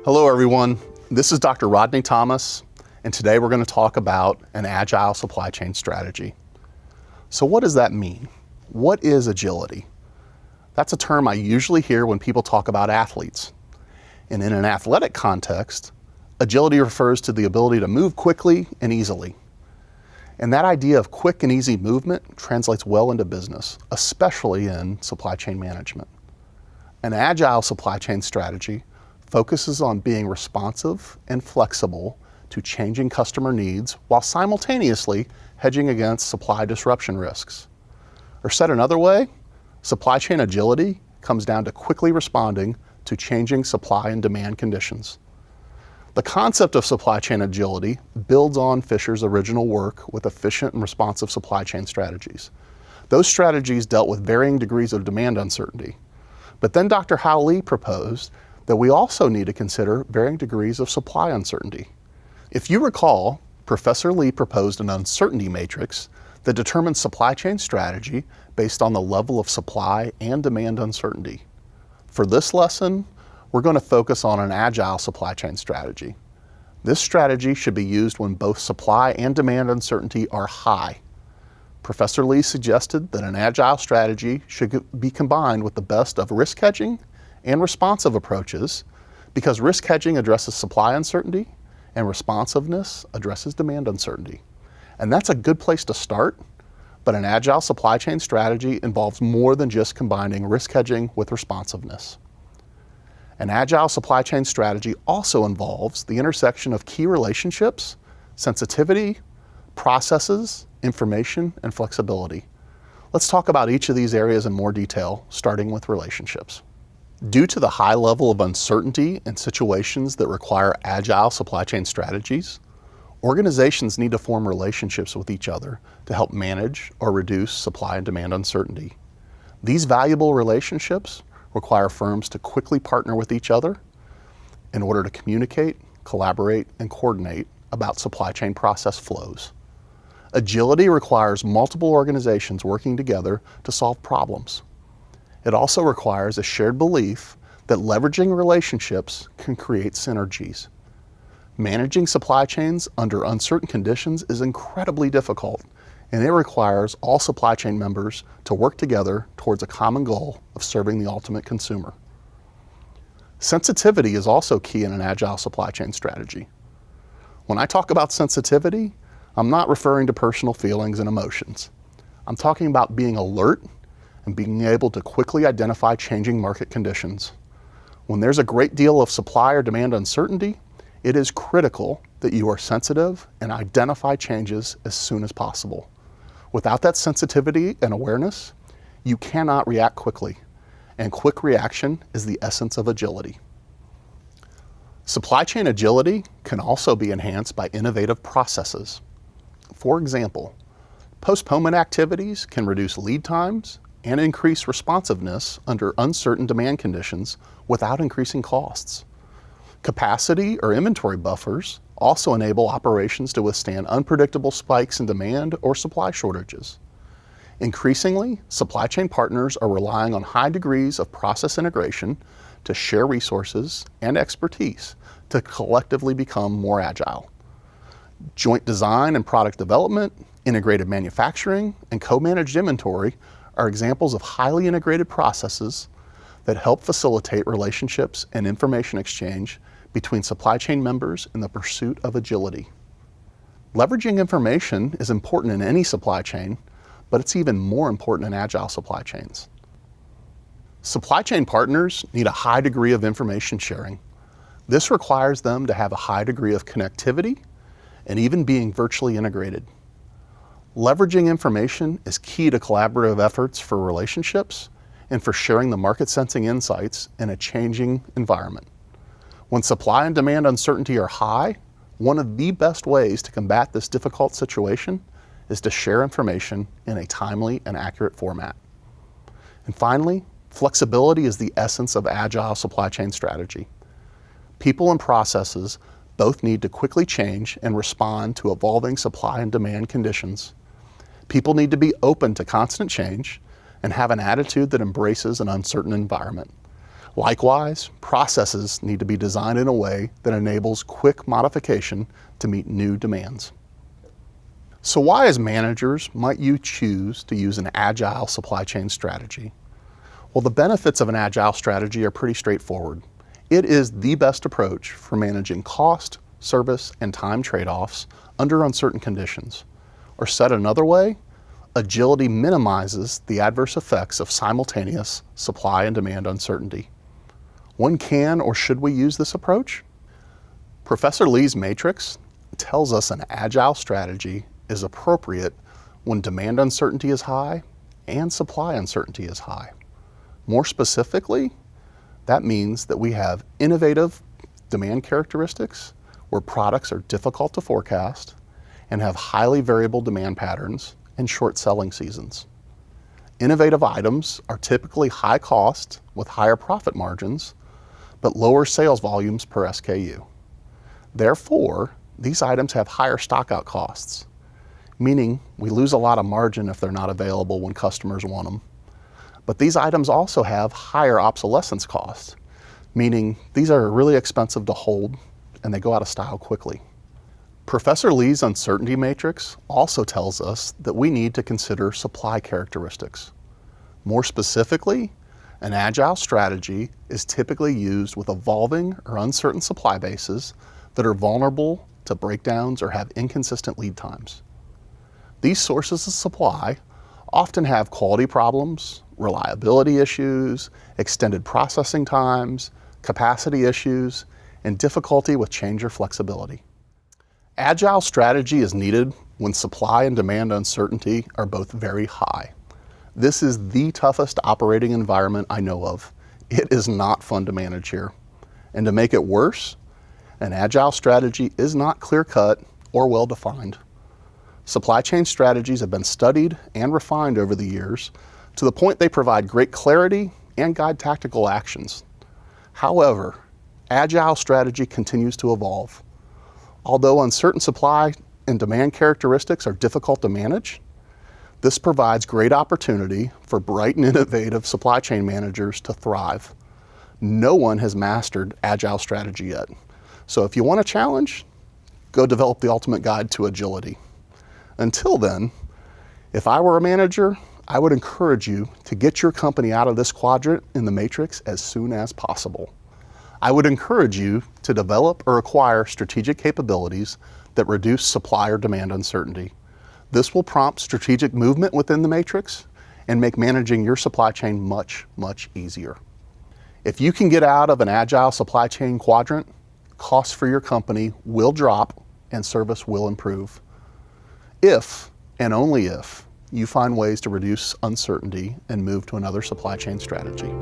Hello everyone, this is Dr. Rodney Thomas, and today we're going to talk about an agile supply chain strategy. So what does that mean? What is agility? That's a term I usually hear when people talk about athletes. And in an athletic context, agility refers to the ability to move quickly and easily. And that idea of quick and easy movement translates well into business, especially in supply chain management. An agile supply chain strategy focuses on being responsive and flexible to changing customer needs while simultaneously hedging against supply disruption risks. Or said another way, supply chain agility comes down to quickly responding to changing supply and demand conditions. The concept of supply chain agility builds on Fisher's original work with efficient and responsive supply chain strategies. Those strategies dealt with varying degrees of demand uncertainty. But then Dr. Hao Lee proposed that we also need to consider varying degrees of supply uncertainty. If you recall, Professor Lee proposed an uncertainty matrix that determines supply chain strategy based on the level of supply and demand uncertainty. For this lesson, we're going to focus on an agile supply chain strategy. This strategy should be used when both supply and demand uncertainty are high. Professor Lee suggested that an agile strategy should be combined with the best of risk hedging and responsive approaches, because risk hedging addresses supply uncertainty and responsiveness addresses demand uncertainty. And that's a good place to start, but an agile supply chain strategy involves more than just combining risk hedging with responsiveness. An agile supply chain strategy also involves the intersection of key relationships, sensitivity, processes, information, and flexibility. Let's talk about each of these areas in more detail, starting with relationships. Due to the high level of uncertainty in situations that require agile supply chain strategies, organizations need to form relationships with each other to help manage or reduce supply and demand uncertainty. These valuable relationships require firms to quickly partner with each other in order to communicate, collaborate, and coordinate about supply chain process flows. Agility requires multiple organizations working together to solve problems. It also requires a shared belief that leveraging relationships can create synergies. Managing supply chains under uncertain conditions is incredibly difficult, and it requires all supply chain members to work together towards a common goal of serving the ultimate consumer. Sensitivity is also key in an agile supply chain strategy. When I talk about sensitivity, I'm not referring to personal feelings and emotions. I'm talking about being alert and being able to quickly identify changing market conditions. When there's a great deal of supply or demand uncertainty, it is critical that you are sensitive and identify changes as soon as possible. Without that sensitivity and awareness, you cannot react quickly, and quick reaction is the essence of agility. Supply chain agility can also be enhanced by innovative processes. For example, postponement activities can reduce lead times and increase responsiveness under uncertain demand conditions without increasing costs. Capacity or inventory buffers also enable operations to withstand unpredictable spikes in demand or supply shortages. Increasingly, supply chain partners are relying on high degrees of process integration to share resources and expertise to collectively become more agile. Joint design and product development, integrated manufacturing, and co-managed inventory are examples of highly integrated processes that help facilitate relationships and information exchange between supply chain members in the pursuit of agility. Leveraging information is important in any supply chain, but it's even more important in agile supply chains. Supply chain partners need a high degree of information sharing. This requires them to have a high degree of connectivity and even being virtually integrated. Leveraging information is key to collaborative efforts for relationships and for sharing the market sensing insights in a changing environment. When supply and demand uncertainty are high, one of the best ways to combat this difficult situation is to share information in a timely and accurate format. And finally, flexibility is the essence of agile supply chain strategy. People and processes both need to quickly change and respond to evolving supply and demand conditions. People need to be open to constant change and have an attitude that embraces an uncertain environment. Likewise, processes need to be designed in a way that enables quick modification to meet new demands. So why, as managers, might you choose to use an agile supply chain strategy? Well, the benefits of an agile strategy are pretty straightforward. It is the best approach for managing cost, service, and time trade-offs under uncertain conditions. Or said another way, agility minimizes the adverse effects of simultaneous supply and demand uncertainty. When can or should we use this approach? Professor Lee's matrix tells us an agile strategy is appropriate when demand uncertainty is high and supply uncertainty is high. More specifically, that means that we have innovative demand characteristics where products are difficult to forecast and have highly variable demand patterns and short selling seasons. Innovative items are typically high cost with higher profit margins, but lower sales volumes per SKU. Therefore, these items have higher stockout costs, meaning we lose a lot of margin if they're not available when customers want them. But these items also have higher obsolescence costs, meaning these are really expensive to hold and they go out of style quickly. Professor Lee's uncertainty matrix also tells us that we need to consider supply characteristics. More specifically, an agile strategy is typically used with evolving or uncertain supply bases that are vulnerable to breakdowns or have inconsistent lead times. These sources of supply often have quality problems, reliability issues, extended processing times, capacity issues, and difficulty with change or flexibility. Agile strategy is needed when supply and demand uncertainty are both very high. This is the toughest operating environment I know of. It is not fun to manage here. And to make it worse, an agile strategy is not clear-cut or well-defined. Supply chain strategies have been studied and refined over the years to the point they provide great clarity and guide tactical actions. However, agile strategy continues to evolve. Although uncertain supply and demand characteristics are difficult to manage, this provides great opportunity for bright and innovative supply chain managers to thrive. No one has mastered agile strategy yet. So if you want a challenge, go develop the ultimate guide to agility. Until then, if I were a manager, I would encourage you to get your company out of this quadrant in the matrix as soon as possible. I would encourage you to develop or acquire strategic capabilities that reduce supply or demand uncertainty. This will prompt strategic movement within the matrix and make managing your supply chain much, much easier. If you can get out of an agile supply chain quadrant, costs for your company will drop and service will improve. If, and only if, you find ways to reduce uncertainty and move to another supply chain strategy.